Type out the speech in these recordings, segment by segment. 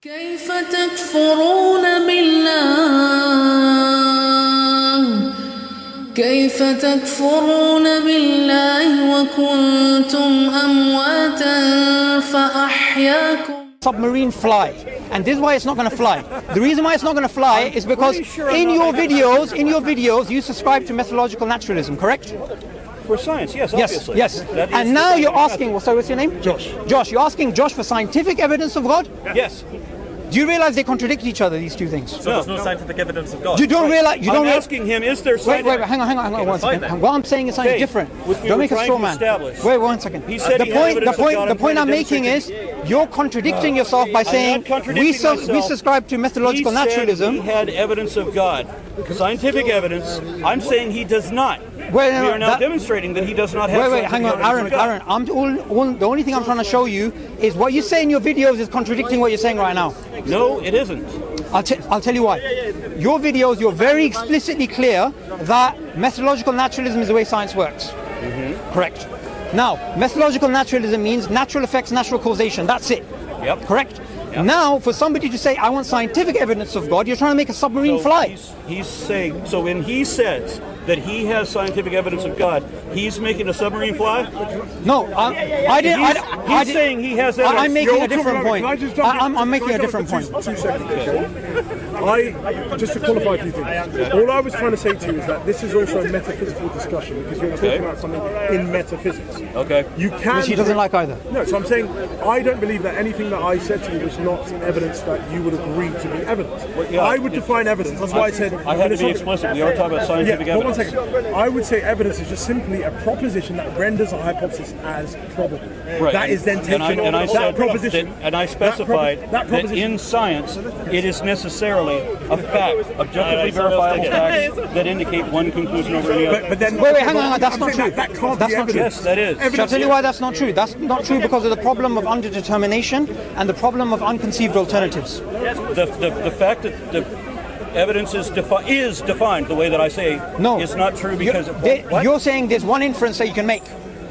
كيف تكفرون بالله كيف تكفرون بالله وكنتم أمواتا فأحياكم. Submarine fly, and this is why it's not going to fly. The reason why it's not going to fly is because in your videos you subscribe to methodological naturalism, correct? For science, yes, obviously. Yes. And now you're asking, well, sorry, what's your name? Josh. Josh, you're asking Josh for scientific evidence of God? Yes. Do you realize they contradict each other, these two things? So there's no scientific evidence of God. You don't realize. I'm asking him, is there scientific... Wait, hang on one second. What I'm saying is something Okay, different. which we Don't were make a trying straw to man. establish. Wait 1 second. He said he had evidence of God. The point I'm making is you're contradicting yourself by saying we subscribe to methodological naturalism. He had evidence of God, scientific evidence. I'm saying he does not. We are now demonstrating that he does not have Hang on, Aaron. The only thing I'm trying to show you is what you say in your videos is contradicting what you're saying right now. No, it isn't. I'll tell you why. Your videos, you're very explicitly clear that methodological naturalism is the way science works. Correct. Now, methodological naturalism means natural effects, natural causation. That's it. Yep. Correct? Yep. Now, for somebody to say, I want scientific evidence of God, you're trying to make a submarine fly. He's saying, so when he says that he has scientific evidence of God, he's making a submarine fly? No, I didn't. He's saying he has evidence. I'm making a different point. I'm making a different point. 2 seconds. Just to qualify a few things. All I was trying to say to you is that this is also a metaphysical discussion because you're talking about something in metaphysics. Okay. You can. Which he doesn't like either. No, so I'm saying I don't believe that anything that I said to you was not evidence that you would agree to be evidence. I would define evidence. That's why I said. I had to be explicit. We are talking about scientific evidence. 1 second. I would say evidence is just simply a proposition that renders a hypothesis as probable. Right. That is then taken. That proposition. And I specified that in science it is necessarily a fact, objectively verifiable facts that indicate one conclusion over the other. But then, wait, hang on. That's not true. That can't That's be not true. evidence. Yes, that is. Shall I tell you why that's not true? That's not true because of the problem of underdetermination and the problem of unconceived alternatives. The fact that the evidence is defined the way that I say is not true because you're saying there's one inference that you can make,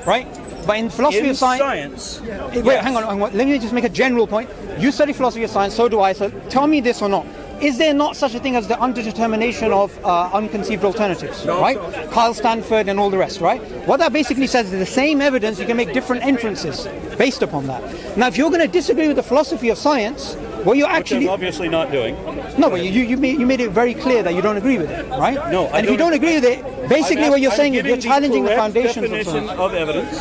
right? But in philosophy of science, wait, hang on. Let me just make a general point. You study philosophy of science, so do I. So tell me this or not. Is there not such a thing as the underdetermination of unconceived alternatives, right? Kyle Stanford and all the rest, right? What that basically says is the same evidence, you can make different inferences based upon that. Now, if you're going to disagree with the philosophy of science, what you're actually... Which I'm obviously not doing. No, but you made it very clear that you don't agree with it, right? No, and if you don't agree with it, basically what you're saying is you're challenging the foundations of science. Of evidence,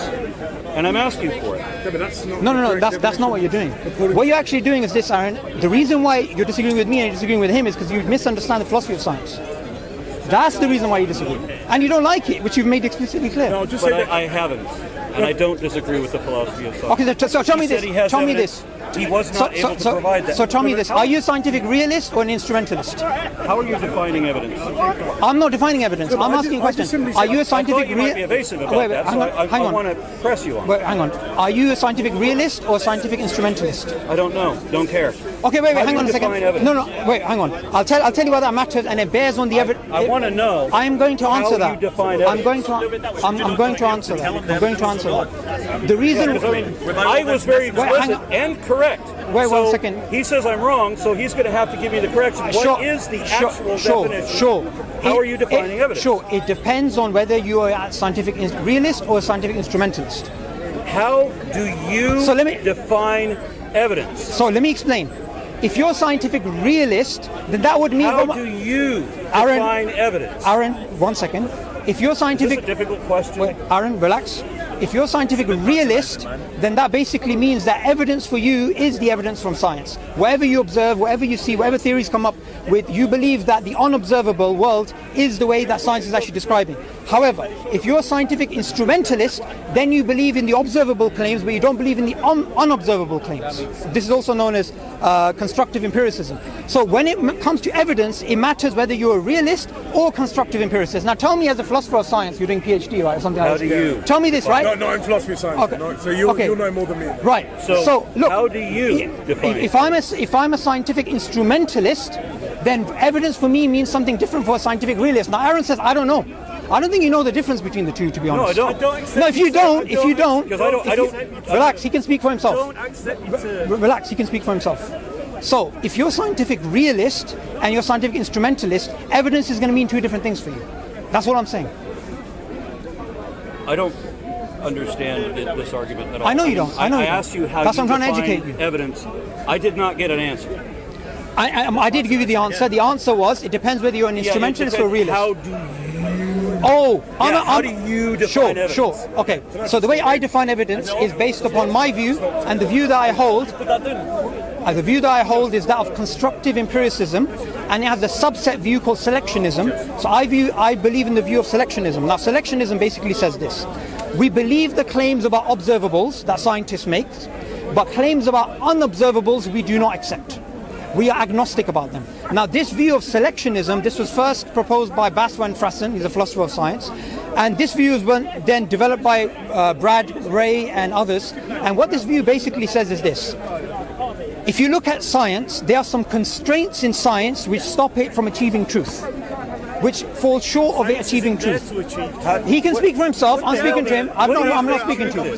and I'm asking for it. Yeah, but that's not No, that's not what you're doing. What you're actually doing is this, Aaron. The reason why you're disagreeing with me and you're disagreeing with him is because you misunderstand the philosophy of science. That's the reason why you disagree. And you don't like it, which you've made explicitly clear. No, just But say that. I haven't. And I don't disagree with the philosophy of science. Okay, so tell me this. Tell me this. He was not able to provide that. So tell me this. Are you a scientific realist or an instrumentalist? How are you defining evidence? I'm not defining evidence. I'm asking a question. Are you a scientific you might be realist? evasive about that, so I want to press you on. Wait, hang on. Are you a scientific realist or a scientific instrumentalist? I don't know. Don't care. Okay, wait, How hang do on you a second. define evidence? No, wait, hang on. I'll tell you why that matters, and it bears on the evidence. I want to know. I'm going to answer how that. you define I'm going evidence. to. I'm going to answer that. I'm going to answer that. The reason. I was very explicit and correct. Wait so 1 second. He says I'm wrong, so he's going to have to give me the correction. What is the actual definition? Sure. How are you defining evidence? Sure. It depends on whether you are a scientific realist or a scientific instrumentalist. How do you define evidence? So let me explain. If you're a scientific realist, then that would mean... How do you define evidence? Aaron, 1 second. If you're scientific... Is this a difficult question? Wait, Aaron, relax. If you're a scientific realist, then that basically means that evidence for you is the evidence from science. Whatever you observe, whatever you see, whatever theories come up with, you believe that the unobservable world is the way that science is actually describing. However, if you're a scientific instrumentalist, then you believe in the observable claims, but you don't believe in the unobservable claims. This is also known as constructive empiricism. So when it comes to evidence, it matters whether you're a realist or constructive empiricist. Now tell me, as a philosopher of science, you're doing PhD, right, or something like that. How do you? Tell me this, right? Not in philosophy of science. Okay. No, so you'll know more than me. Right. So look, how do you define if I'm a scientific instrumentalist, then evidence for me means something different for a scientific realist. Now Aaron says, I don't know. I don't think you know the difference between the two, to be honest. No, I don't. No, if you don't, because I don't. Relax, he can speak for himself. Don't accept you to... Relax, he can speak for himself. So if you're a scientific realist and you're a scientific instrumentalist, evidence is going to mean two different things for you. That's what I'm saying. I don't understand this argument at all. I know you don't. I know you don't. asked you how That's you what I'm trying to define educate you. evidence. I I did not get an answer. I did give you the answer. The answer was, it depends whether you're an instrumentalist or a realist. How do you? How do you define evidence? Sure. Okay. So the way I define evidence is based upon my view, and the view that I hold. The view that I hold is that of constructive empiricism, and it has a subset view called selectionism. So I believe in the view of selectionism. Now, selectionism basically says this: we believe the claims about observables that scientists make, but claims about unobservables we do not accept. We are agnostic about them. Now, this view of selectionism, this was first proposed by Bas van Frassen, he's a philosopher of science, and this view was then developed by Brad Ray and others. And what this view basically says is this: if you look at science, there are some constraints in science which stop it from achieving truth, which fall short of it achieving truth. He can speak for himself. I'm speaking to him. I'm not speaking to him.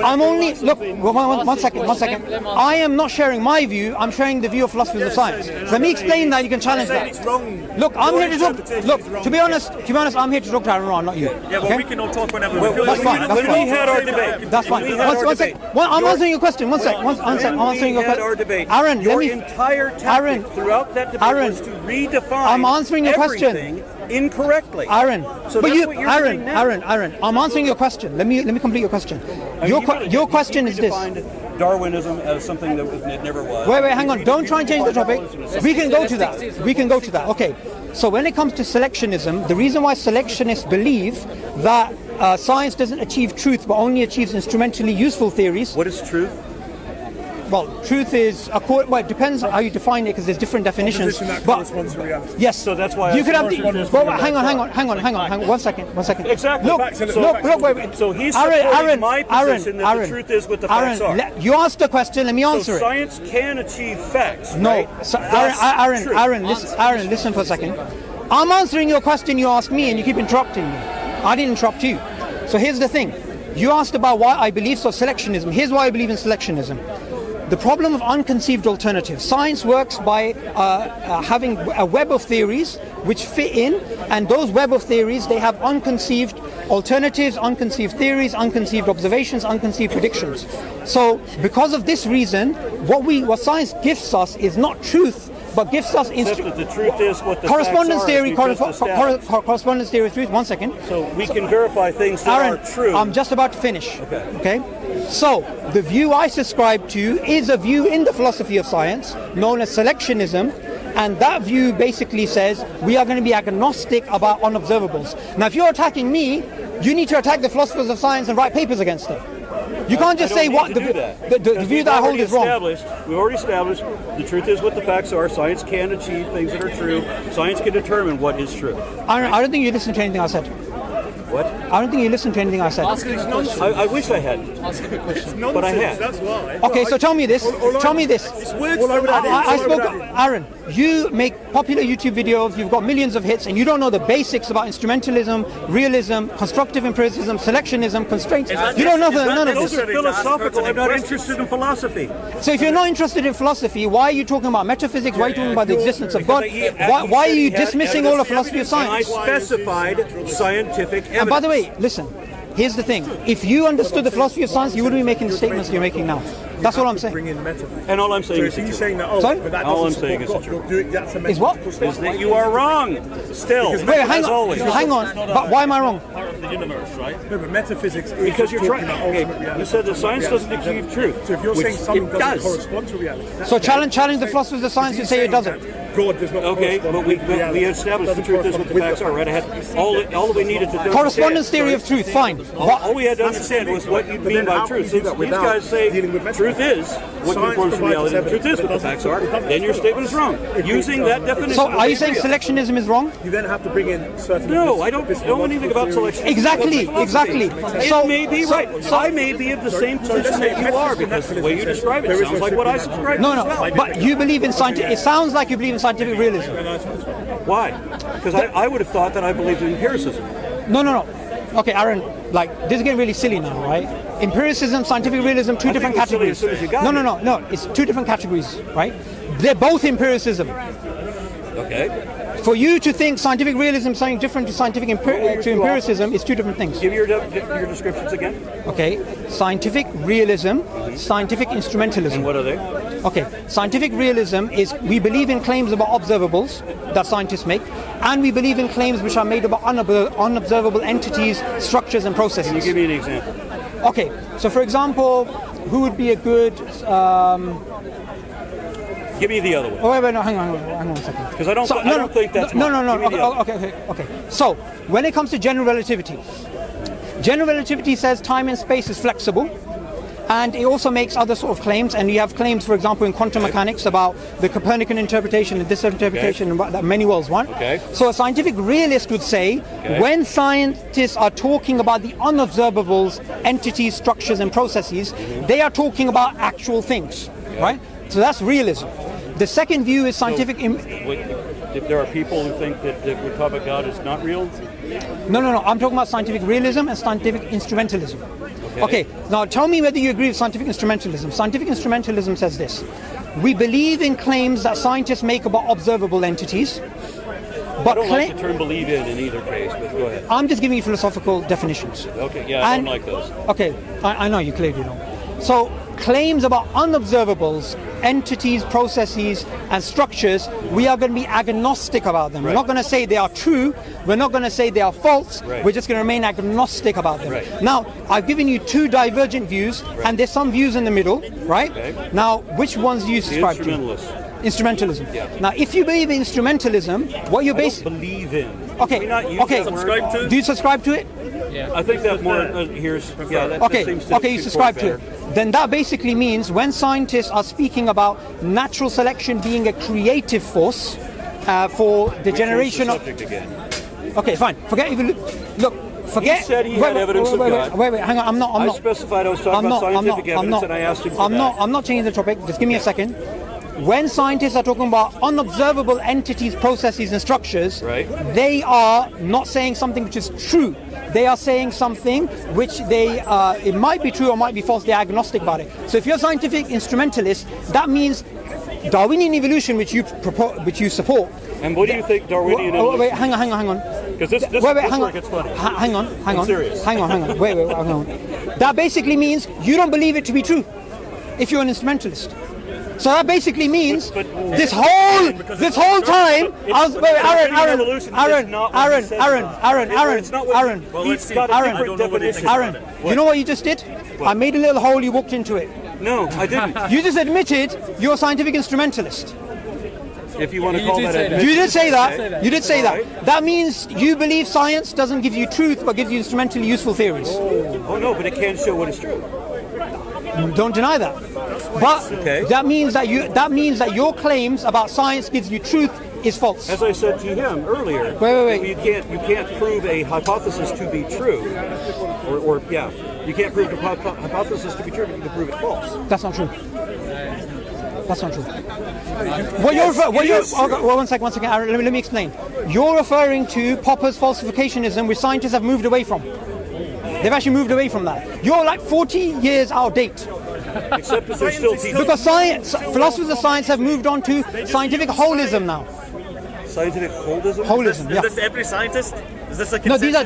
I'm only, look, one second. I am not sharing my view. I'm sharing the view of philosophers of science. Let me explain that. You can challenge that. Look, I'm here to talk. Look, to be honest, I'm here to talk to Aron, not you. Yeah, well, we can all talk whenever we feel That's fine. When we had our debate. That's fine. One second. I'm answering your question. One second. I'm answering your question. Our debate. Aaron, your entire tactic throughout that debate was to redefine. I'm answering your question. Incorrectly. Aaron, so but that's what you're doing now. Aaron, I'm answering your question. Let me complete your question. Your question is this. Darwinism as something that it never was. Wait, hang on. Don't try and change the topic. We can go to that. Okay. So when it comes to selectionism, the reason why selectionists believe that science doesn't achieve truth but only achieves instrumentally useful theories. What is truth? Well, truth is, it depends how you define it, because there's different definitions. That corresponds to reality. Yes, so that's why you could have. Hang on. One second. Exactly. Look, wait. So he's supporting my position that the truth is what the facts are. You asked the question. Let me answer it. Science can achieve facts. No, right? so, Aaron, listen for a second. I'm answering your question. You asked me, and you keep interrupting me. I didn't interrupt you. So here's the thing. You asked about why I believe selectionism. Here's why I believe in selectionism. The problem of unconceived alternatives. Science works by having a web of theories which fit in, and those web of theories, they have unconceived alternatives, unconceived theories, unconceived observations, unconceived predictions. So because of this reason, what science gives us is not truth, but gives us the truth is what the correspondence facts theory. Correspondence theory of truth. 1 second. So we can verify things that Aaron, are true. I'm just about to finish. Okay. So the view I subscribe to is a view in the philosophy of science known as selectionism, and that view basically says we are going to be agnostic about unobservables. Now, if you're attacking me, you need to attack the philosophers of science and write papers against them. You can't just say what the view that I hold is wrong. We've already established the truth is what the facts are. Science can achieve things that are true. Science can determine what is true. I don't think you listened to anything I said. What? I don't think you listened to anything I said. I wish I had. But I had. That's why. Okay, so tell me this. I spoke. Aaron, you make popular YouTube videos. You've got millions of hits, and you don't know the basics about instrumentalism, realism, constructive empiricism, selectionism, constraints. You don't know none of this. Those are philosophical. I'm not interested in philosophy. So if you're not interested in philosophy, why are you talking about metaphysics? Why are you talking about the existence of God? Why are you dismissing all of philosophy of science? I specified scientific evidence. And by the way, listen, here's the thing. If you understood the philosophy of science, you wouldn't be making the statements you're making now. That's what I'm saying. Bring in metaphysics. And all I'm saying So is he's saying that, Sorry? but that All I'm doesn't saying support is God. it's true. That's a Is what? metaphysical is that you are wrong. Still. Wait, hang on. But why am I wrong? part of the universe, right? No, but metaphysics is Because you're talking trying. about ultimate Okay, reality. you said that science doesn't achieve truth. So if you're which saying something it doesn't does. correspond to reality, So challenge the philosophers of science who say it doesn't. God does not Okay, correspond but we with reality. established the Doesn't truth is what the correspond facts with are, right? I had all we needed to do. Correspondence theory of truth, fine. All we had to understand was what you mean by truth. Since these guys say truth is what conforms to reality, the truth is what the facts are, then your statement is wrong. Using that definition. So are you saying selectionism is wrong? You then have to bring in certain. No, I don't know anything about selection. Exactly. It may be right. I may be of the same position that you are because the way you describe it sounds like what I subscribe to. No, but you believe in scientific. It sounds like you believe in scientific realism. Why? Because I would have thought that I believed in empiricism. No. Okay, Aaron, like, this is getting really silly now, right? Empiricism, scientific realism, two different think it was silly categories. as soon as you got here. No. It's two different categories, right? They're both empiricism. Okay. For you to think scientific realism is something different to scientific to empiricism is two different things. Give your descriptions again. Okay, scientific realism, scientific instrumentalism. And what are they? Okay, scientific realism is we believe in claims about observables that scientists make, and we believe in claims which are made about unobservable entities, structures, and processes. Can you give me an example? Okay, so for example, who would be a good... Give me the other one. Oh, wait, no, hang on a second. Because I don't think that's No. Give me the other. Okay. So, when it comes to general relativity says time and space is flexible, and it also makes other sort of claims, and you have claims, for example, in quantum mechanics about the Copernican interpretation and this interpretation and many worlds, right? Okay. So a scientific realist would say, when scientists are talking about the unobservables, entities, structures, and processes, they are talking about actual things, right? So that's realism. The second view is scientific... There are people who think that we're talking about God is not real? No. I'm talking about scientific realism and scientific instrumentalism. Okay, now tell me whether you agree with scientific instrumentalism. Scientific instrumentalism says this. We believe in claims that scientists make about observable entities. But I don't like the term believe in either case, but go ahead. I'm just giving you philosophical definitions. Okay, I don't like those. Okay, I know you clearly don't. So claims about unobservables, entities, processes, and structures, we are going to be agnostic about them. We're not going to say they are true. We're not going to say they are false. We're just going to remain agnostic about them. Now, I've given you two divergent views, and there's some views in the middle, right? Now, which ones do you subscribe to? Instrumentalism. Now, if you believe in instrumentalism, what you're basically... believe in. Okay. Subscribe to? Do you subscribe to it? Yeah. I think that more that seems to you subscribe to it. Then that basically means when scientists are speaking about natural selection being a creative force for the generation of... Okay, fine. Forget even... Look, forget... He said he had evidence of God. Wait, hang on. I'm not... I specified I was talking about scientific evidence and I asked him for that. I'm not changing the topic. Just give me a second. When scientists are talking about unobservable entities, processes, and structures, they are not saying something which is true. They are saying something which it might be true or might be false. They're agnostic about it. So if you're a scientific instrumentalist, that means Darwinian evolution, which you support. And what do you think Darwinian evolution? Wait, hang on. Because this where it gets funny. Hang on. I'm serious. Hang on. Wait, hang on. That basically means you don't believe it to be true if you're an instrumentalist. So that basically means this whole time, Aron, you know what you just did? I made a little hole, you walked into it. No, I didn't. You just admitted you're a scientific instrumentalist. If you want to call that admission. You did say that. You did say that. That means you believe science doesn't give you truth, but gives you instrumentally useful theories. Oh no, but it can show what is true. Don't deny that. But that means that your claims about science gives you truth is false. As I said to him earlier, wait. You can't prove a hypothesis to be true, you can't prove a hypothesis to be true, but you can prove it false. That's not true. One second, Aaron, let me explain. You're referring to Popper's falsificationism, which scientists have moved away from. They've actually moved away from that. You're like 40 years out of date. Except that they're still teaching. Because philosophers of science have moved on to scientific holism now. Scientific holism? Holism, Is this every scientist? Is this a No, these are.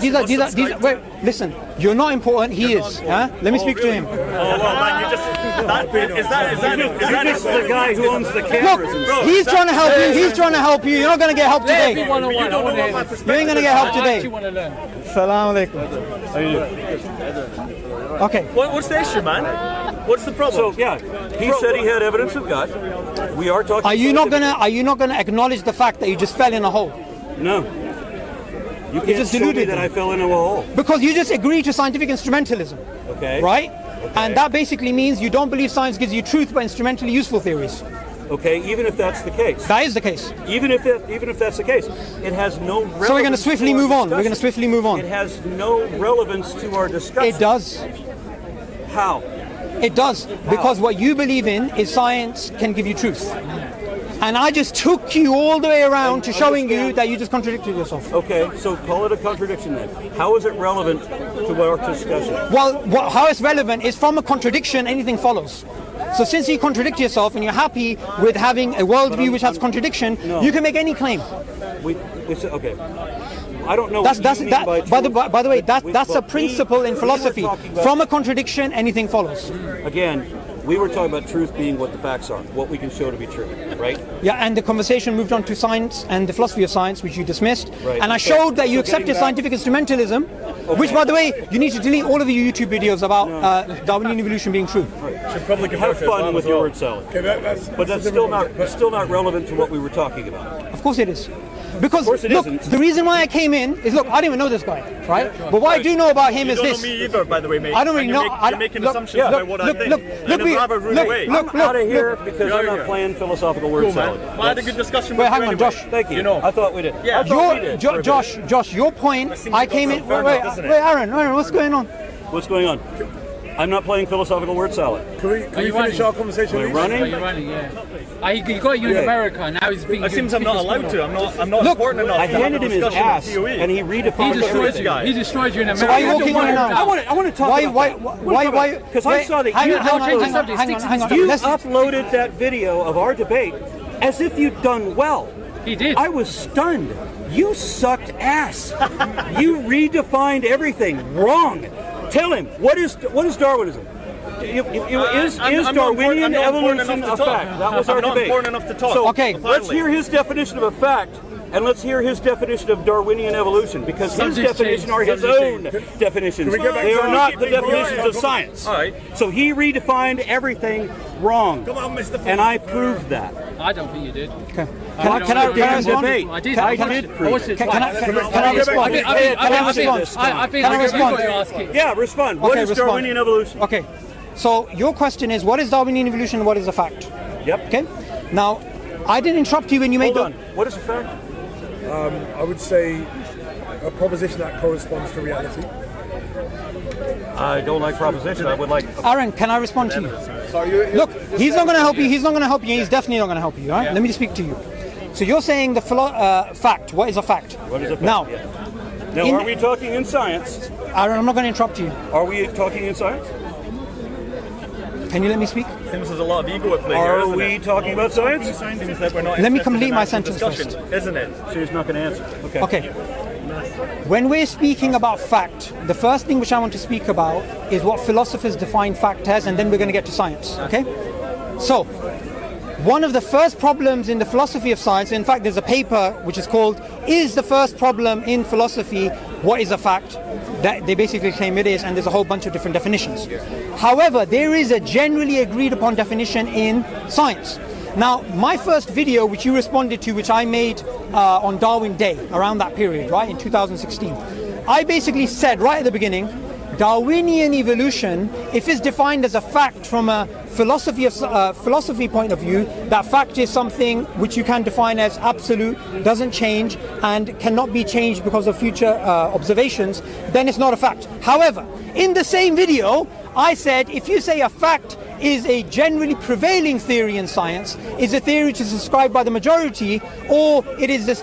Wait, listen. You're not important. He is. Let me speak to him. Oh well, man, you just. Is that the guy who owns the cameras? Look, he's trying to help you. He's trying to help you. You're not going to get help today. You ain't going to get help today. Salaam alaikum. Okay. What's the issue, man? What's the problem? So he said he had evidence of God. We are talking. Are you not gonna acknowledge the fact that you just fell in a hole? No. You can't just show me that I fell into a hole. Because you just agreed to scientific instrumentalism. Okay. Right? Okay. And that basically means you don't believe science gives you truth but instrumentally useful theories. Okay, even if that's the case. That is the case. Even if that's the case, it has no relevance. So we're going to swiftly move on. We're going to swiftly move on. It has no relevance to our discussion. It does. How? It does. Because what you believe in is science can give you truth. And I just took you all the way around to showing you that you just contradicted yourself. Okay, so call it a contradiction then. How is it relevant to our discussion? Well, how it's relevant is from a contradiction, anything follows. So since you contradict yourself and you're happy with having a worldview which has contradiction, you can make any claim. Okay. I don't know. By the way, that's a principle in philosophy. From a contradiction, anything follows. Again, we were talking about truth being what the facts are, what we can show to be true, right? Yeah, and the conversation moved on to science and the philosophy of science, which you dismissed. Right. And I showed that you accepted scientific instrumentalism, which, by the way, you need to delete all of your YouTube videos about Darwinian evolution being true. Right. Should probably have fun with your word salad. Okay, but that's still not relevant to what we were talking about. Of course it is. Because, look, the reason why I came in is, look, I didn't even know this guy, right? But what I do know about him is this. You don't know me either, by the way, mate. I don't really know. You're making assumptions about what I think. Look, out of here because I'm not playing philosophical word salad. I had a good discussion with you hang on, Josh. Thank you. I thought we did. Yeah, Josh, your point, I came in. Wait, Aaron, what's going on? What's going on? I'm not playing philosophical word salad. Can we finish our conversation? We're running? He got you in America, and now he's being. It seems I'm not allowed to. I'm not important enough. I handed him his ass, and he redefined everything. He destroyed you in America. So why are you walking on now? I want to talk about why? Because I saw that you uploaded that video of our debate as if you'd done well. He did. I was stunned. You sucked ass. You redefined everything wrong. Tell him, what is Darwinism? Is Darwinian evolution a fact? That was our debate. I'm not important enough to talk. So okay, let's hear his definition of a fact, and let's hear his definition of Darwinian evolution, because his definitions are his own definitions. They are not the definitions of science. All right. So he redefined everything wrong, and I proved that. I don't think you did. Okay. Can I respond? I did. I did prove it. Can I respond? Can I respond? Yeah, respond. What is Darwinian evolution? Okay. So your question is, what is Darwinian evolution and what is a fact? Yep. Okay. Now, I didn't interrupt you when you made Hold on. What is a fact? I would say a proposition that corresponds to reality. I don't like proposition. I would like. Aaron, can I respond to you? Look, he's not going to help you. He's not going to help you. He's definitely not going to help you. All right? Let me just speak to you. So you're saying the fact. What is a fact? What is a fact? Now, are we talking in science? Aaron, I'm not going to interrupt you. Are we talking in science? Can you let me speak? Seems there's a lot of ego at play here, Are we talking about science? Seems that we're not. Let me complete my sentence first. Isn't it? So he's not going to answer. Okay. When we're speaking about fact, the first thing which I want to speak about is what philosophers define fact as, and then we're going to get to science. Okay? So, one of the first problems in the philosophy of science, in fact, there's a paper which is called "Is the First Problem in Philosophy What is a Fact?" That they basically claim it is, and there's a whole bunch of different definitions. However, there is a generally agreed upon definition in science. Now, my first video, which you responded to, which I made on Darwin Day, around that period, right, in 2016, I basically said right at the beginning, Darwinian evolution, if it's defined as a fact from a philosophy point of view, that fact is something which you can define as absolute, doesn't change, and cannot be changed because of future observations, then it's not a fact. However, in the same video, I said if you say a fact is a generally prevailing theory in science, is a theory which is subscribed by the majority, or it is a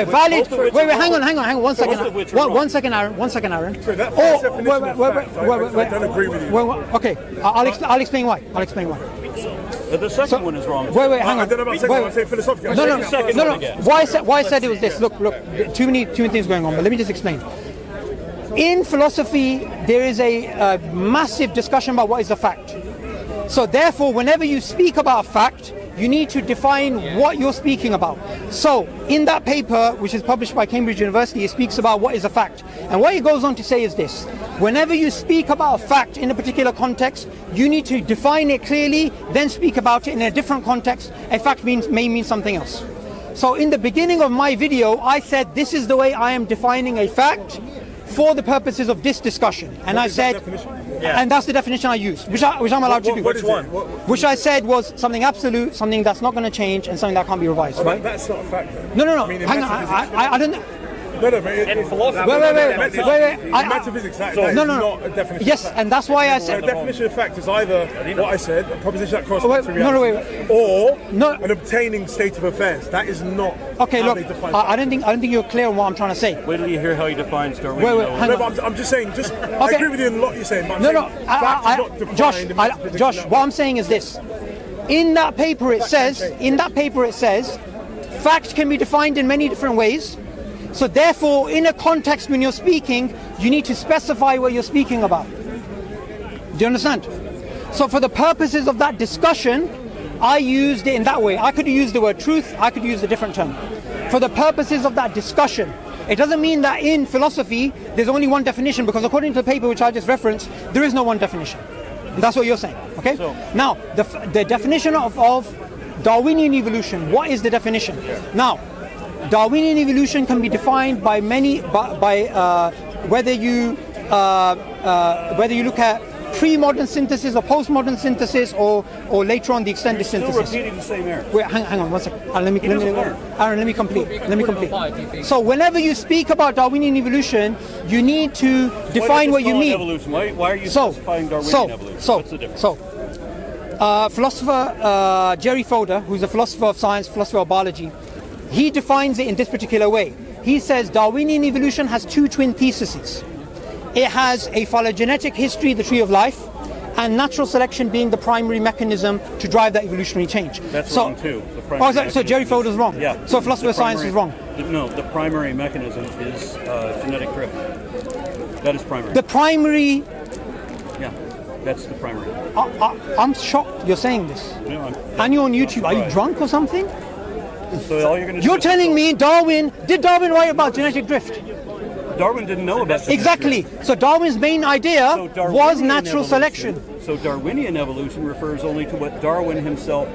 valid. Wait, hang on, 1 second. 1 second, Aaron. So that first definition of fact, I don't agree with you. Okay, I'll explain why. The second one is wrong. Wait, hang on. I don't know about second one, I'm saying philosophically. No. Why I said it was this. Look, too many things going on, but let me just explain. In philosophy, there is a massive discussion about what is a fact. So therefore, whenever you speak about a fact, you need to define what you're speaking about. So in that paper, which is published by Cambridge University, it speaks about what is a fact. And what it goes on to say is this: whenever you speak about a fact in a particular context, you need to define it clearly, then speak about it in a different context. A fact may mean something else. So in the beginning of my video, I said this is the way I am defining a fact for the purposes of this discussion. And I said, and that's the definition I used, which I'm allowed to do. Which one? Which I said was something absolute, something that's not going to change, and something that can't be revised. Right? That's not a fact. No. Hang on. I don't. No, but In philosophy, Wait. In metaphysics, that is No. not a definition. Yes, and that's why I said. A definition of fact is either what I said, a proposition that corresponds to wait. reality, or No. an obtaining state of affairs. That is not Okay, how look, they define I don't think you're clear on what I'm trying to say. Wait till you hear how he defines Darwinian. Wait, hang No, on. but I'm just saying, I agree with you in a lot you're saying, but I'm No, saying fact is not defined Josh, in metaphysics. Josh, what I'm saying is this. In that paper it says, fact can be defined in many different ways. So therefore, in a context when you're speaking, you need to specify what you're speaking about. Do you understand? So for the purposes of that discussion, I used it in that way. I could use the word truth, I could use a different term. For the purposes of that discussion, it doesn't mean that in philosophy there's only one definition, because according to the paper which I just referenced, there is no one definition. And that's what you're saying, okay? Now, the definition of Darwinian evolution, what is the definition? Now, Darwinian evolution can be defined by whether you look at pre-modern synthesis or post-modern synthesis, or later on the extended synthesis. Still repeating the same error. Wait, hang on one second. Aaron, let me complete. apply, do you think? So whenever you speak about Darwinian evolution, you need to define what you mean. Evolution? Why are you specifying Darwinian evolution? What's the difference? Philosopher Jerry Fodor, who's a philosopher of science, philosopher of biology, he defines it in this particular way. He says Darwinian evolution has two twin theses. It has a phylogenetic history, the tree of life, and natural selection being the primary mechanism to drive that evolutionary change. That's wrong too. So Jerry Fodor's wrong? Yeah. So philosopher of science is wrong? No, the primary mechanism is genetic drift. That is primary. The primary... Yeah, that's the primary. I'm shocked you're saying this. No, And you're on YouTube. Are you surprised. drunk or something? So all you're going to You're telling me did Darwin write about genetic drift? Darwin didn't know about genetic Exactly. drift. So Darwin's main idea So Darwinian was natural evolution- selection. So Darwinian evolution refers only to what Darwin himself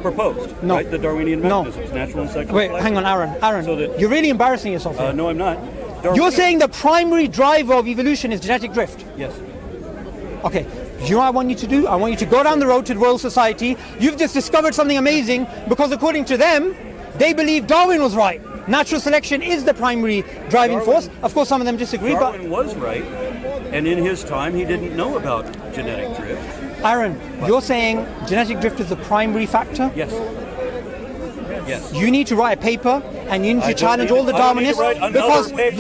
proposed. No. Right? The Darwinian No. mechanisms, natural and sexual Wait, selection. hang on, Aaron. So that- You're really embarrassing yourself here. No, I'm not. You're Darwinian- saying the primary driver of evolution is genetic drift. Yes. Okay. You know what I want you to do? I want you to go down the road to the Royal Society. You've just discovered something amazing, because according to them, they believe Darwin was right. Natural selection is the primary driving force. Of course, some of them disagree, Darwin was right, and in his time he didn't know about genetic drift. but Aaron, you're saying genetic drift is the primary factor? Yes. Yes. You need to write a paper, and you need to don't challenge need all the to- I don't need to Darwinists, write another because paper.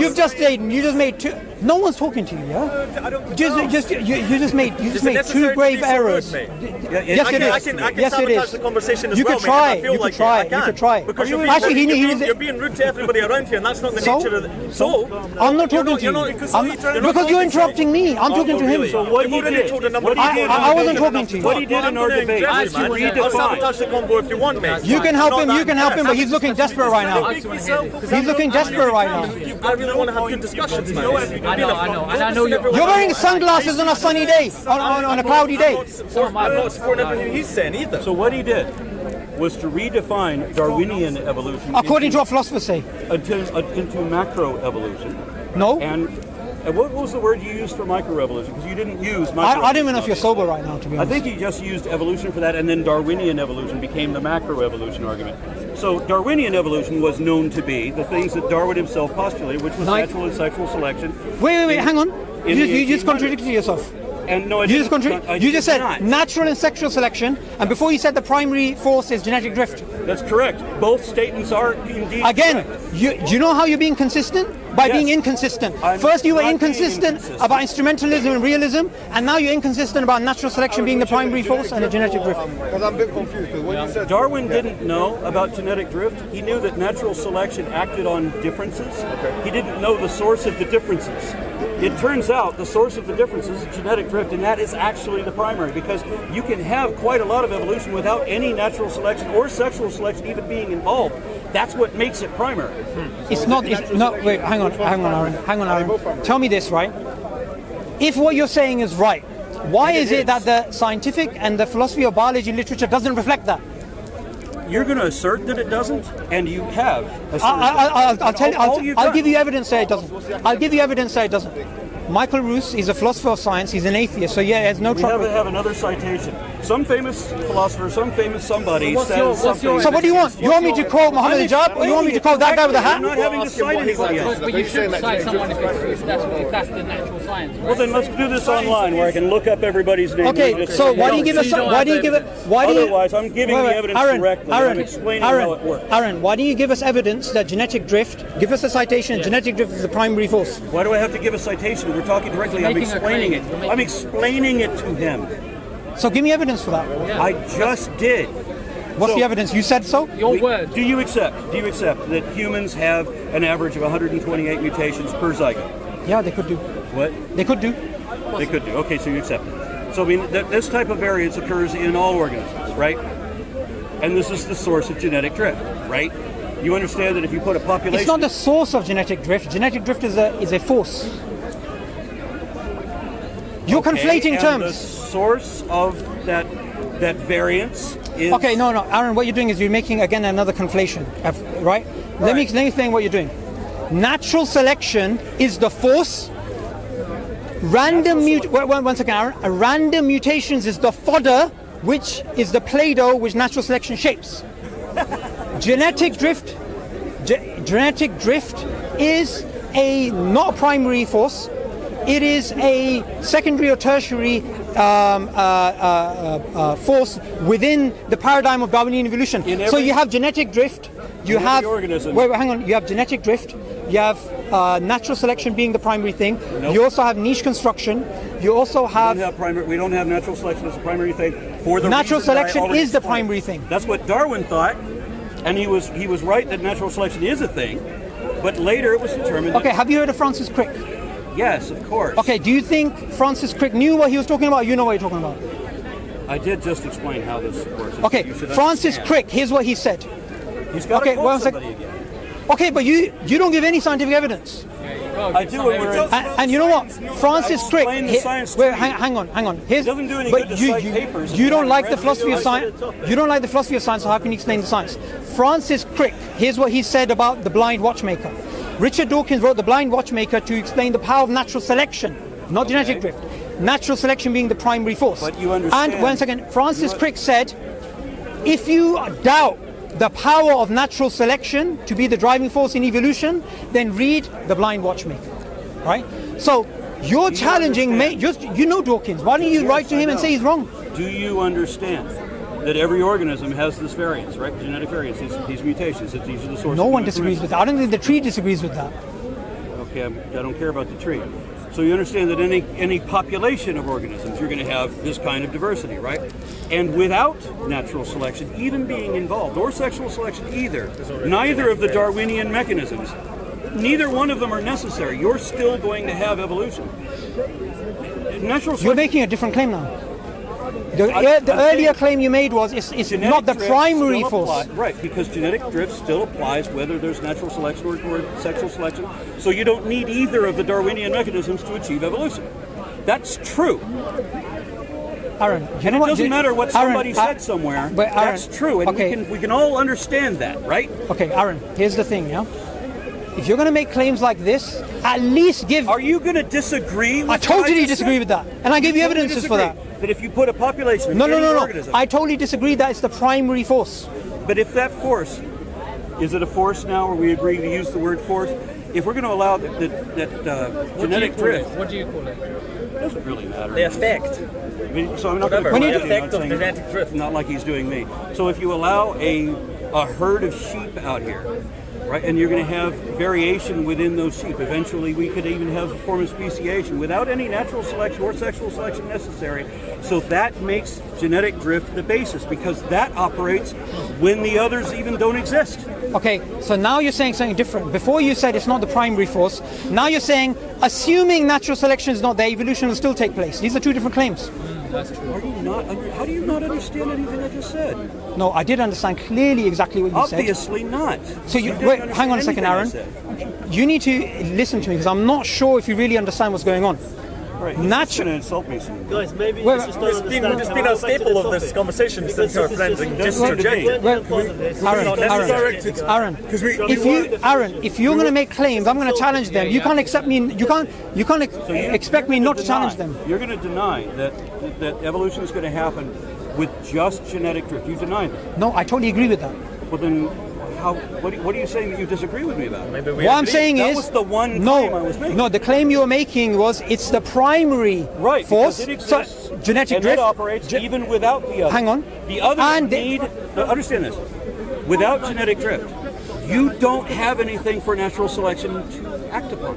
you just made two. No one's talking to you, yeah? You just made two grave errors. Yes, it is. I can Yes, it sabotage is. the conversation as You well, could mate, if try. I feel You could like try. it. I can. You could try. Because Actually, you're being rude to everybody around here, and that's not the So? nature of the... So? I'm not talking to you. Because you're interrupting me. I'm talking to him. So what he did, I wasn't talking to you. what he did in our debate was to I'll redefine. sabotage the convo if you want, mate. You can help him. You can help him, but he's looking desperate right now. He's looking desperate right now. I really want to have good discussions, man. I know, and I know you're You're wearing sunglasses on a sunny day, on a cloudy day. I'm not supporting everything he's saying either. So what he did was to redefine Darwinian evolution According to what philosophers say. into macroevolution. No? And what was the word you used for microevolution? Because you didn't use microevolution. I don't even know if you're sober right now, to be I honest. think he just used evolution for that, and then Darwinian evolution became the macroevolution argument. So Darwinian evolution was known to be the things that Darwin himself postulated, which was natural and sexual selection. Wait, hang on. in You the just 1800s. contradicted yourself. And no, I You just, didn't. you just said not. natural and sexual selection, and before you said the primary force is genetic drift. That's correct. Both statements are indeed Again, correct. do you know how you're being consistent? By Yes. being inconsistent. I'm First you were not being inconsistent inconsistent. about instrumentalism and realism, and now you're inconsistent about natural selection being the primary force and the genetic drift. Because I'm a bit confused. Because when you said Darwin didn't know about genetic drift. He knew that natural selection acted on differences. He didn't know the source of the differences. It turns out the source of the differences is genetic drift, and that is actually the primary, because you can have quite a lot of evolution without any natural selection or sexual selection even being involved. That's what makes it primary. It's not. Wait. Hang on, Aaron. Tell me this, right? If what you're saying is right, why is it that the scientific and the philosophy of biology literature doesn't reflect that? You're going to assert that it doesn't, and you have. I'll tell you. I'll give you evidence that it doesn't. I'll give you evidence that it doesn't. Michael Roos is a philosopher of science. He's an atheist, so yeah, there's no We trouble. have another citation. Some famous philosopher, some famous somebody What's says your- what's something. your- So what do you want? You want me to quote Mohammed Hijab, or you want me to quote that guy with the I'm not hat? having to cite anybody else. But you should cite someone if that's the natural science, right? Well, then let's do this online where I can look up everybody's name. Okay, so why do you give us? Why do you give it? Why do you? Otherwise, I'm giving the evidence directly. I'm explaining how it works. Aaron, why do you give us evidence that genetic drift? Give us a citation. Genetic drift is the primary force. Why do I have to give a citation? We're talking directly. I'm Making a explaining it. claim. I'm explaining it to him. So give me evidence for that. I just did. What's So- the evidence? You said so. Your word. Do you accept that humans have an average of 128 mutations per zygote? Yeah, they could do. What? They could do. They could do. Okay, so you accept it. So I mean, this type of variance occurs in all organisms, right? And this is the source of genetic drift, right? You understand that if you put a population... It's not the source of genetic drift. Genetic drift is a force. You're conflating and terms. The source of that variance is... Okay, no, Aaron, what you're doing is you're making again another conflation, right? Let me explain what you're doing. Natural selection is the force. One second, Aaron. Random mutations is the fodder, which is the Play-Doh which natural selection shapes. Genetic drift is not a primary force. It is a secondary or tertiary force within the paradigm of Darwinian evolution. So you have genetic drift. You have organism. Wait, hang on. You have genetic drift. You have natural selection being the primary thing. Nope. You also have niche construction. You also have we don't have natural selection as a primary thing. For the natural reason that I selection already is the explained. primary thing. That's what Darwin thought, and he was right that natural selection is a thing. But later it was determined. Okay, have you heard of Francis Crick? Yes, of course. Okay, do you think Francis Crick knew what he was talking about? Or you know what you're talking about? I did just explain how this works. Okay, You should Francis understand. Crick, here's what he said. He's got Okay, to one quote second. somebody again. Okay, but you don't give any scientific evidence. I do when we're in... And you know what? Francis Crick. explain the science to Wait, you. hang on. Here's, It doesn't do any but good to cite papers if you you don't haven't like read the it. philosophy of science. You don't like the philosophy of science, so how can you explain the science? Francis Crick, here's what he said about the blind watchmaker. Richard Dawkins wrote The Blind Watchmaker to explain the power of natural selection, not genetic drift. Natural selection being the primary force. But you understand- And one second, Francis Crick said, if you doubt the power of natural selection to be the driving force in evolution, then read The Blind Watchmaker, right? So you're challenging, you know Dawkins. Why don't you write to him and say he's wrong? Do you understand that every organism has this variance, right? Genetic variance, these mutations, that these are the sources. No of one the disagrees with that. I don't think the tree disagrees with that. Okay, I don't care about the tree. So you understand that any population of organisms, you're going to have this kind of diversity, right? And without natural selection even being involved, or sexual selection either, neither of the Darwinian mechanisms, neither one of them are necessary. You're still going to have evolution. Natural You're selection... making a different claim now. The earlier claim you made was it's not the drift primary still force. Right, because genetic drift still applies whether there's natural selection or sexual selection. So you don't need either of the Darwinian mechanisms to achieve evolution. That's true. Aaron, you know It what? doesn't matter what somebody said somewhere. But Aaron, that's true, and okay. we can all understand that, right? Okay, Aaron, here's the thing, yeah? If you're going to make claims like this, at least give... Are you going to disagree with I totally just disagree said? with that. And I give you Totally evidences for that. disagree that if you put a population of No. any organism, I totally disagree that it's the primary force. but if that force, is it a force now, or we agree to use the word force? If we're going to allow that genetic drift, What do you call it? it doesn't really matter. The effect. I mean, so I'm not going Whatever. to The effect of genetic drift. not like he's doing me. So if you allow a herd of sheep out here, right, and you're going to have variation within those sheep. Eventually, we could even have a form of speciation without any natural selection or sexual selection necessary. So that makes genetic drift the basis, because that operates when the others even don't exist. Okay, so now you're saying something different. Before you said it's not the primary force. Now you're saying, assuming natural selection is not there, evolution will still take place. These are two different claims. That's true. Are you not? How do you not understand anything I just said? No, I did understand clearly exactly what you said. Obviously not. So didn't wait, hang on a understand second, anything I Aaron. said. You need to listen to me, because I'm not sure if you really understand what's going on. Right, he's just going to insult me soon. Guys, maybe Well, you just don't understand. It's been a staple of this conversation since our friends and just interject. Aaron, if you're going to make claims, I'm going to challenge them. You can't accept me. You can't expect me not to challenge them. You're going to deny that evolution is going to happen with just genetic drift. You deny that. No, I totally agree with that. Well, then, what are you saying that you disagree with me about? Maybe we What I'm agree. saying That is, was the one claim I was making. No, the claim you were making was it's the primary Right, force. because it exists, So, genetic and drift it operates even without the other. Hang on. The others And need. Understand this. Without genetic drift, you don't have anything for natural selection to act upon.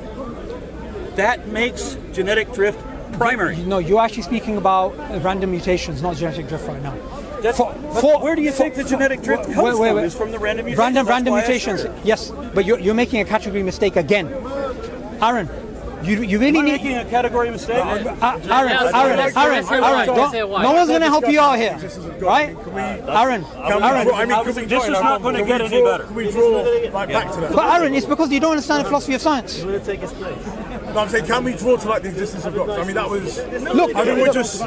That makes genetic drift primary. No, you're actually speaking about random mutations, not genetic drift right now. Where do you think the genetic drift comes from? Is from the random mutations. Random mutations. Yes, but you're making a category mistake again, Aaron. You really Am I need. making a category mistake? Aaron, no one's going to help you out here, right? Aaron, This is not going to get any better. Can we draw back to that? But Aaron, it's because you don't understand the philosophy of science. No, I'm saying, can we draw to like the existence of God? I mean, that was. Look, I mean, we're just.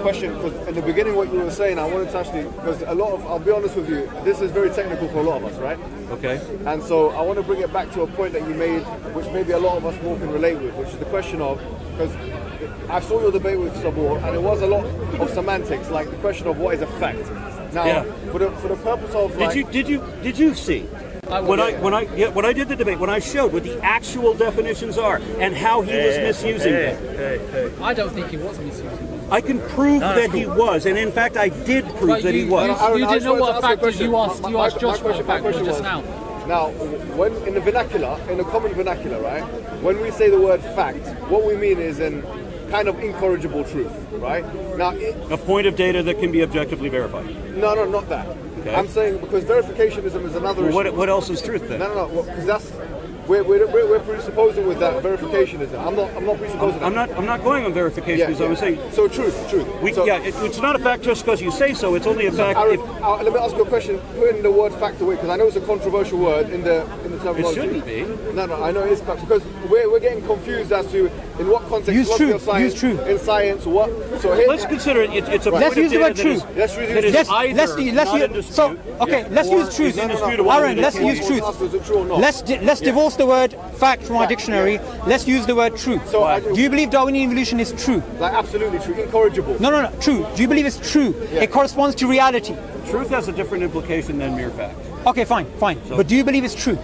Question, because in the beginning what you were saying, I wanted to actually, because I'll be honest with you, this is very technical for a lot of us, right? Okay. And so I want to bring it back to a point that you made, which maybe a lot of us more can relate with, which is the question of, because I saw your debate with Subboor, and it was a lot of semantics, like the question of what is a fact. Now, for the purpose of like, did you see? When I did the debate, when I showed what the actual definitions are and how he was misusing them. I don't think he was misusing them. I can prove that he was, and in fact I did prove that he was. You didn't know what a fact is. You asked Josh what a fact was just now. Now, when in the vernacular, in the common vernacular, right, when we say the word fact, what we mean is an kind of incorrigible truth, right? Now, A point of data that can be objectively verified. no, not that. Okay. I'm saying because verificationism is another issue. What else is truth then? No, because that's we're presupposing with that verificationism. I'm not presupposing. I'm not going on verification. Yeah. I'm saying So truth. it's not a fact just because you say so. It's only a fact. Aaron, let me ask you a question. Putting the word fact away, because I know it's a controversial word in the terminology. It shouldn't be. No, I know it is, because we're getting confused as to in what context. Use philosophy truth, of science, use truth. in science. What? So here, Let's consider it's a. Let's point use of the word data truth. Let's use that is truth. either not in dispute, let's use or truth. is indisputable. Aaron, let's use truth. Is it true or not? Let's divorce the word fact from our dictionary. Let's use the word true. So Do you believe Darwinian evolution is true? like absolutely true, incorrigible. No, true. Do you believe it's true? Yeah. It corresponds to reality. Truth has a different implication than mere fact. Okay, fine. But do you believe it's true?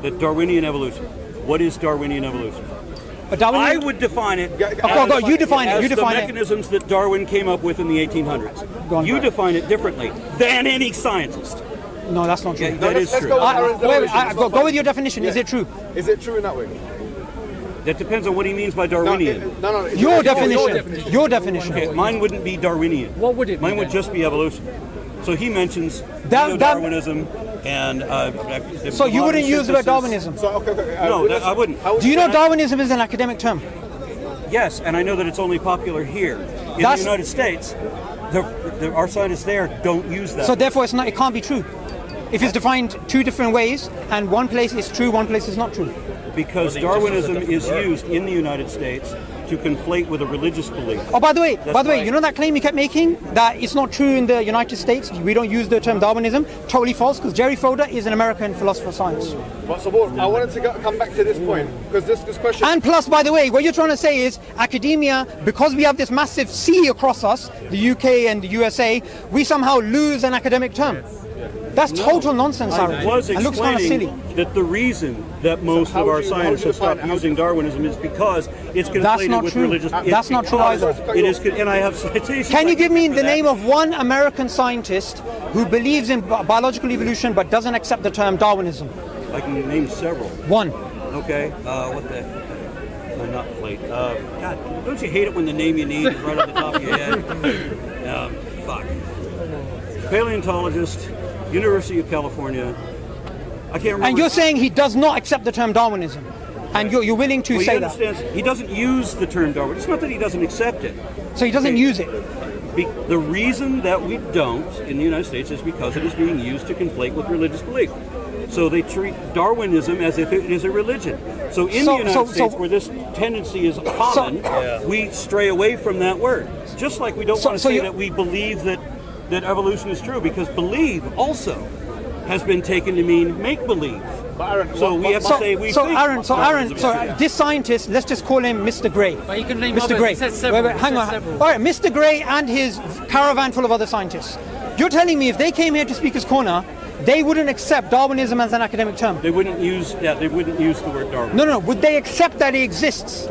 The Darwinian evolution. What is Darwinian evolution? But Darwinian, I would define it. go, you define it. as You define the it. mechanisms that Darwin came up with in the 1800s. Go on. You define it differently than any scientist. No, that's not true. Yeah, that is let's true. go with Aaron's definition. Go with your definition. Is it true? Is it true in that way? That depends on what he means by Darwinian. No. Your definition. Your definition. Okay, mine wouldn't be Darwinian. What would it be Mine would then? just be evolution. So he mentions That- Darwinism and. So you wouldn't use the word Darwinism. So okay. No, I wouldn't. Do you know Darwinism is an academic term? Yes, and I know that it's only popular here in That's- the United States. Our scientists there don't use that. So therefore, it can't be true. If it's defined two different ways, and one place is true, one place is not true. because Darwinism is used in the United States to conflate with a religious belief. Oh, by the way, right. you know that claim you kept making that it's not true in the United States? We don't use the term Darwinism. Totally false, because Jerry Fodor is an American philosopher of science. But Subboor, I wanted to come back to this point because this question. And plus, by the way, what you're trying to say is academia, because we have this massive sea across us, the UK and the USA, we somehow lose an academic term. That's total nonsense, Aron. I was and looks kind of silly. explaining that the reason that most how of our would you scientists have define stopped it? using Darwinism is because it's That's conflated not with true. religious. That's not true either. It is, and I have citations. Can you give me the for that. name of one American scientist who believes in biological evolution but doesn't accept the term Darwinism? I can name several. One. Okay. What the? No, not plate. God, don't you hate it when the name you need is right on the top of your head? Fuck. Paleontologist, University of California. I can't remember. And you're saying he does not accept the term Darwinism, and you're willing to Well, he say that. understands. He doesn't use the term Darwin. It's not that he doesn't accept it. So he doesn't use it. The reason that we don't in the United States is because it is being used to conflate with religious belief. So they treat Darwinism as if it is a religion. So in the United States, where this tendency is common, we stray away from that word. Just like we don't want to say that we believe that evolution is true, because believe also has been taken to mean make-believe. But Aaron, So we have to say we think Aaron, Darwinism is so true. this scientist, let's just call him Mr. Gray. But you can name Mr. others. Gray. He said several. Wait, hang He on. said several. All right, Mr. Gray and his caravan full of other scientists. You're telling me if they came here to Speaker's Corner, they wouldn't accept Darwinism as an academic term? They wouldn't use the word Darwin. No. Would they accept that it exists?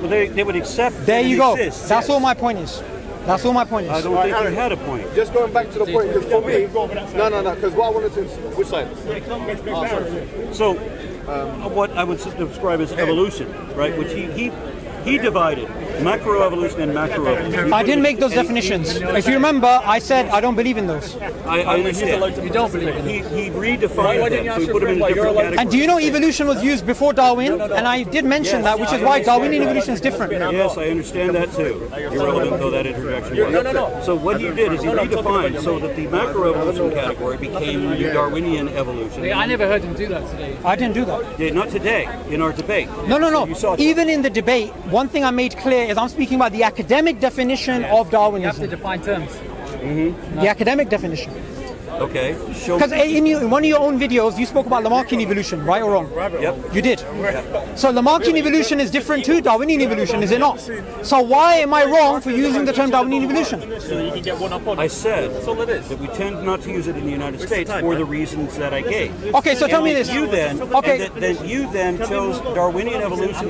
Well, they would accept There that you it go. exists, That's yes. all my point is. That's all my point is. I don't think you had a point. just going back to the point, because for me, no, because what I wanted to, which side? So, what I would describe as evolution, right? Which he divided macroevolution and macroevolution. I didn't make those definitions. If you remember, I said I don't believe in those. I understand. You don't believe in it. He redefined them, so he put them in different categories. And do you know evolution was used before Darwin? And I did mention that, which is why Darwinian evolution is different. Yes, I understand that too. Irrelevant though that interjection was. So what he did is he redefined so that the macroevolution category became the Darwinian evolution. I never heard him do that today. I didn't do that. Yeah, not today, in our debate. No. You saw it. Even in the debate, one thing I made clear is I'm speaking about the academic definition of You have to Darwinism. define terms. The academic definition. Okay, show Because in one of your own videos, you spoke about Lamarckian evolution, right or wrong? Yep. You did. So Lamarckian evolution is different to Darwinian evolution, is it not? So why am I wrong for using the term Darwinian evolution? So that you can get one up on I it. said That's all it is. that we tend not to use it in the United States for the reasons that I gave. Okay, so tell me this. You then, Okay. and that you then chose Darwinian evolution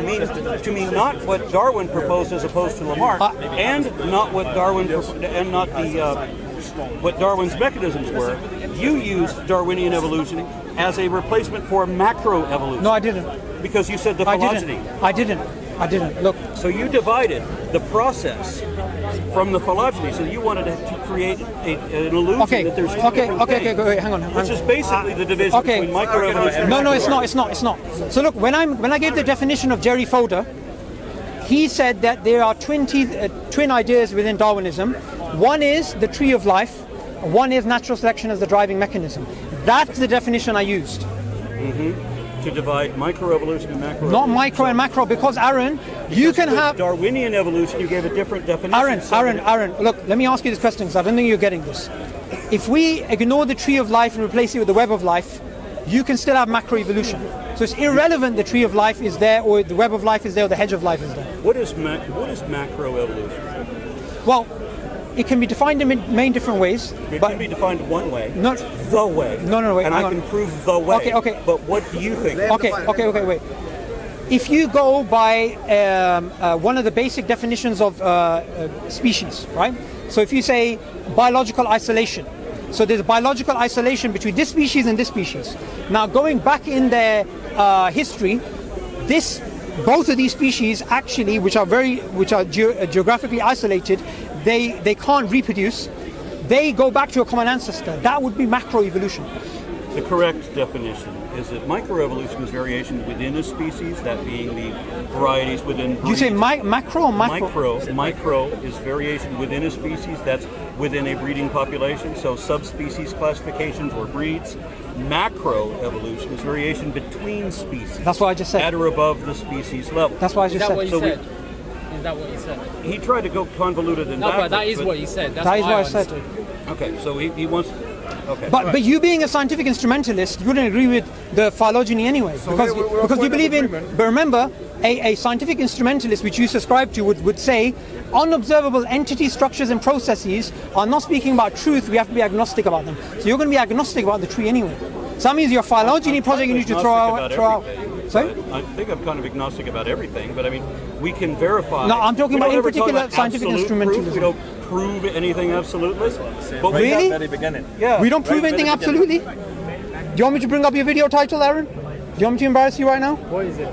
to mean not what Darwin proposed as opposed to Lamarck, and not what and not the what Darwin's mechanisms were. You used Darwinian evolution as a replacement for macroevolution. No, I didn't. Because you said the phylogeny. I didn't. Look, So you divided the process from the phylogeny. So you wanted to create an illusion okay, that there's two okay, different okay, things, wait, hang on. which is basically the division Okay. between microevolution and No, macroevolution. it's not. So look, when I gave the definition of Jerry Fodor, he said that there are twin ideas within Darwinism. One is the tree of life, one is natural selection as the driving mechanism. That's the definition I used. To divide microevolution and macroevolution. Not micro and macro, because Aaron, you can have... Darwinian evolution, you gave a different definition. Aaron, look, let me ask you this question, because I don't think you're getting this. If we ignore the tree of life and replace it with the web of life, you can still have macroevolution. So it's irrelevant the tree of life is there, or the web of life is there, or the hedge of life is there. What is macroevolution? Well, it can be defined in many different ways. It but can be defined one way. No. The way. No, wait, and hang I on. can prove the way. Okay. But what do you think? Okay, wait. If you go by one of the basic definitions of species, right? So if you say biological isolation, so there's biological isolation between this species and this species. Now, going back in their history, both of these species actually, which are geographically isolated, they can't reproduce. They go back to a common ancestor. That would be macroevolution. The correct definition is that microevolution is variation within a species, that being the varieties within breeds. You say macro or micro? Micro is variation within a species, that's within a breeding population, so subspecies classifications or breeds. Macroevolution is variation between species. That's what I just said. At or above the species level. That's what I Is just that what said. you said? Is that what you said? He tried to go convoluted and No, but backwards, that is what you said. That's That is what what I said. understood. Okay, so he wants... Okay. But you being a scientific instrumentalist, you wouldn't agree with the phylogeny anyway, because you believe in. But remember, a scientific instrumentalist, which you subscribe to, would say unobservable entities, structures, and processes are not speaking about truth. We have to be agnostic about them. So you're going to be agnostic about the tree anyway. So that means your phylogeny project you need to throw out. Sorry? I think I'm kind of agnostic about everything, but I mean, we can verify. No, I'm talking We about don't in ever talk particular about scientific absolute proof. instrumentalism. We don't prove anything absolutely. But we Really? Very beginning. yeah. We don't prove anything absolutely? Do you want me to bring up your video title, Aaron? Do you want me to embarrass you right now? What is it?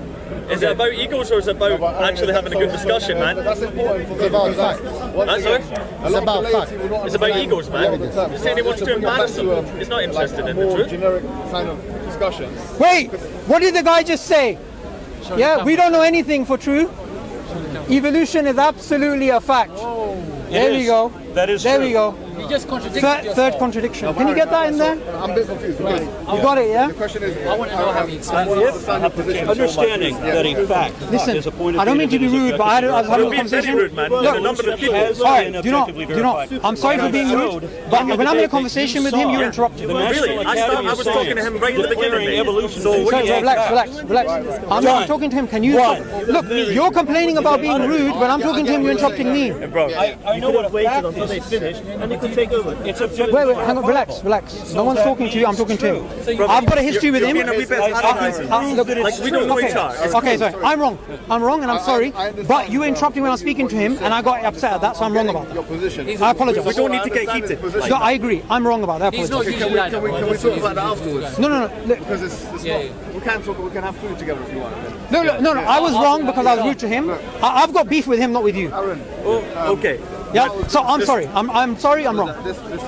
Is it about egos or is it about actually having a good discussion, man? That's important. It's about fact. That's sorry? It's about fact. It's about egos, man. You're saying he wants to embarrass them. He's not interested in the more truth. generic kind of discussions. Wait, what did the guy just say? Yeah, we don't know anything for true. Evolution is absolutely a fact. There we go. That is There true. we go. You just contradicted yourself. Third contradiction. Can you get that in there? I'm a bit confused. Because You got it, yeah? the question is, I want to know how he explains it. understand your position. Understanding that a fact Listen, is a point of I don't mean to be rude, but I was having a being very conversation. rude, man. There's a number of people. has All right, been do not. objectively verified. I'm sorry for being rude, but when I'm in a conversation with him, you interrupt him. Really? I was talking to him right in the beginning. Evolution. So what Sorry, do you relax. I'm talking to him. Can you look? You're complaining about being rude. When I'm talking to him, you're interrupting me. bro? I know what a fact until is. they finish, and you could take over. It's objective. Wait, hang on, relax. No one's talking to you. I'm talking to him. I've got a history with him. You're being a wee bit patronising. Look, Like, we don't know okay, each other. okay, sorry. I'm wrong, and I'm sorry. I understand. But you interrupted me when I was speaking to him, and I got upset at that, so I'm wrong about Your that. position. I apologize. We don't need to get I understand heated. his position. No, I agree. I'm wrong about that. I He's not apologize. usually like that. Can we talk about that afterwards? No. Look, Because it's not. We can talk. We can have food together if you want. No. I was wrong because I was rude to him. I've got beef with him, not with you. Aaron. Okay. Yeah. So I'm sorry. I'm sorry. I'm wrong. This is.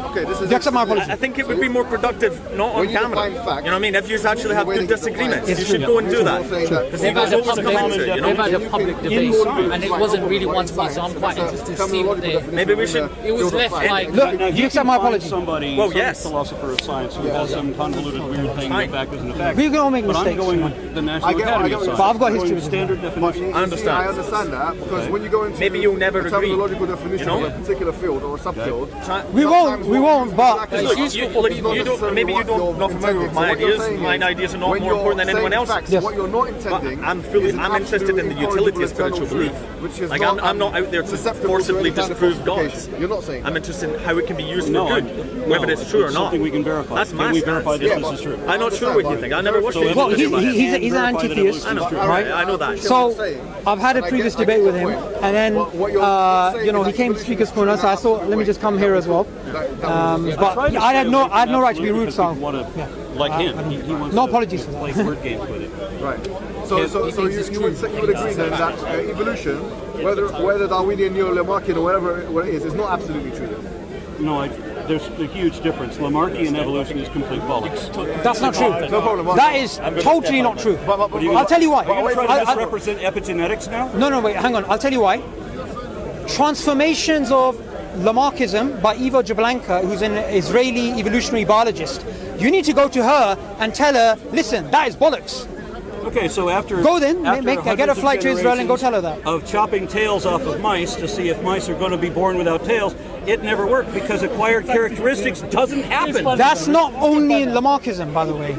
Do you accept my apology? I think it would be more productive not on When you camera. define facts, You know what I mean? If you actually have good disagreements, It's you should true. go and do that. Because They've had a Always come into it, you know? They've had a public debate, and it wasn't really one to one, so I'm quite interested to see what they... Maybe we should. It was left like... Look, do you accept my apology? Somebody, Well, some yes. philosopher of science who has some convoluted weird thing Fine. that fact isn't a fact. We can all make But I'm mistakes. going with the National I get Academy of what you're Science. But I've got I'm history going with standard definition. I understand. I understand that because when you go into Maybe you'll never the agree, terminological definition you know? of a particular field or a subfield, We won't. But Look, you don't. Maybe you don't not familiar with my ideas. My ideas are not more important than anyone else's. Yes. What you're not intending, I'm is an interested in the absolute utility of incorrigible spiritual eternal belief. truth, which is Like I'm not out there to susceptible forcibly any kind of disprove God. falsification. You're not saying I'm that. interested in how it can be used No, for good, whether it's true or not. something we can verify. That's my Can we verify stance. this is true? I'm not sure what you think. I never watched it. well, he's an anti-theist, I know, right? I know that. So I've had a previous debate with him, and then he came to Speaker's Corner, so I thought, let me just come here as well. But I had no right to be rude, so Like him, he wants no to apologies for play that. word games with it. Right. So you would agree then that evolution, whether Darwinian, Neo-Lamarckian, or whatever it is not absolutely true. No, there's a huge difference. Lamarckian evolution is complete bollocks. That's not true. No problem. That is totally not true. I'll tell you why. Are you trying to misrepresent epigenetics now? No, wait, hang on. I'll tell you why. Transformations of Lamarckism by Eva Jablonka, who's an Israeli evolutionary biologist. You need to go to her and tell her, listen, that is bollocks. Okay, so after Go then, after get a hundreds of flight to Israel and go generations tell her that. Of chopping tails off of mice to see if mice are going to be born without tails, it never worked because acquired characteristics doesn't happen. That's not only in Lamarckism, by the way.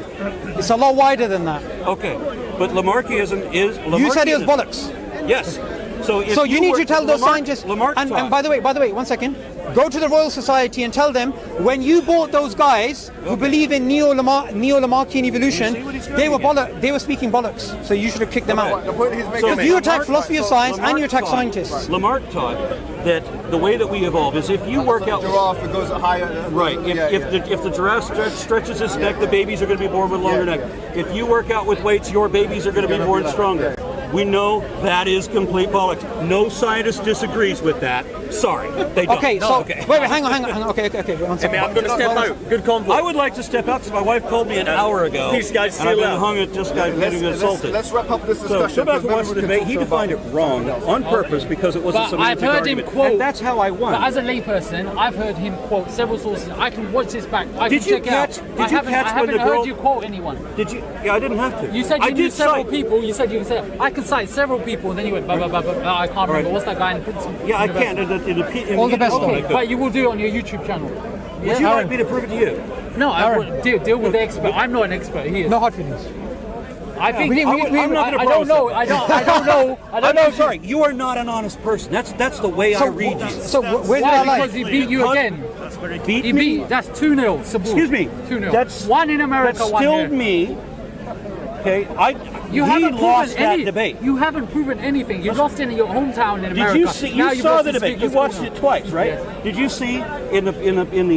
It's a lot wider than that. Okay, but Lamarckism is. You said it was Lamarckianism. bollocks. Yes. So if So you need were to tell those Lamarck- scientists. Lamarck And thought- by the way, one second. Go to the Royal Society and tell them when you bought those guys who believe in neo-Lamarckian evolution, You see what he's they were driving they were speaking bollocks. So you should have kicked them out. The point he's making. So Because you attack Lamarck- philosophy of science and you attack taught- scientists. Lamarck taught that the way that we evolve is if you work out. giraffe, it goes higher. Right. If the giraffe stretches his neck, the babies are going to be born with longer neck. If you work out with weights, your babies are going to be born stronger. We know that is complete bollocks. No scientist disagrees with that. Sorry, they don't. Okay, so wait, hang on. Okay, one I second. mean, I'm going to step out. Good convo. I would like to step out because my wife called me an hour ago. These guys and I've seal been out. hung at just getting assaulted. Let's wrap up this So discussion. go back and because watch the then we debate. can He talk defined it about- wrong on purpose because it was a But I've semantic heard him argument. quote... And that's how I won. But as a layperson, I've heard him quote several sources. I can watch this back. I Did can you check catch- it out. did you I catch when haven't the heard girl- you quote anyone. Did you? Yeah, I didn't have to. You said I you knew did several cite. people. You said I can cite several people, and then you went blah blah blah blah. I can't remember. Right. What's that guy in Princeton? Yeah, I University? can't. All the best, Okay, though. but you will do it on your YouTube channel. Would you like me to prove it to you? No, I would deal with the expert. I'm not an expert. He is. No hard feelings. I think we- I I'm not gonna don't promise know. it. I don't know. I'm sorry. You are not an honest person. That's the way I read you. So where did I Why? lie? Because he beat you again. Beat He me. beat. That's 2-0. Subboor. Excuse me. 2-0. That's one in America. That One stilled here. me. Okay, You he haven't lost proven that any. debate. You haven't proven anything. You lost in your hometown in Did America. you see? Now You you've saw lost the in debate. You Speaker's watched Corner. it twice, right? Yes. Did you see in the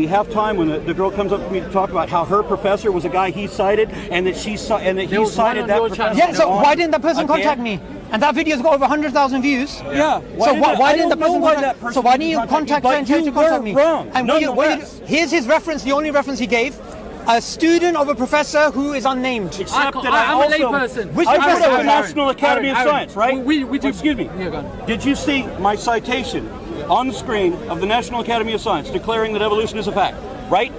halftime when the girl comes up to me to talk about how her professor was a guy he cited and that he There was cited one that on your professor? channel. Yeah, so why didn't that person Again? contact me? And that video's got over 100,000 views. Yeah. So why I didn't the don't know person why contact? that person So why didn't you didn't contact you? her and But tell her you to contact were me? wrong. And Nonetheless. here's his reference. The only reference he gave: a student of a professor who is unnamed. Except that I'm I a also, layperson. Which I professor? go to the Aaron, National Academy of Aaron, Science, right? We do. Excuse me. Yeah, go on. Did you see my citation on the screen of the National Academy of Science declaring that evolution is a fact, right?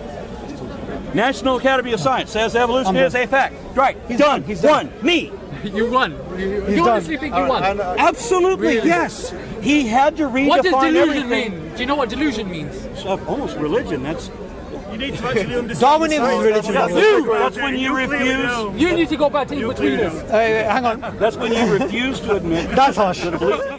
National Academy of Science says evolution is a fact. Right. He's done. He's done. Won. Me. You won. You honestly think you won? Absolutely, Really? yes. He had to redefine What does delusion everything. mean? Do you know what delusion means? It's almost religion. That's You need to actually understand. Darwinism is religion. that's when you refuse. You need to go back to in between us. Hang on. That's when you refuse to admit That's harsh. that a belief.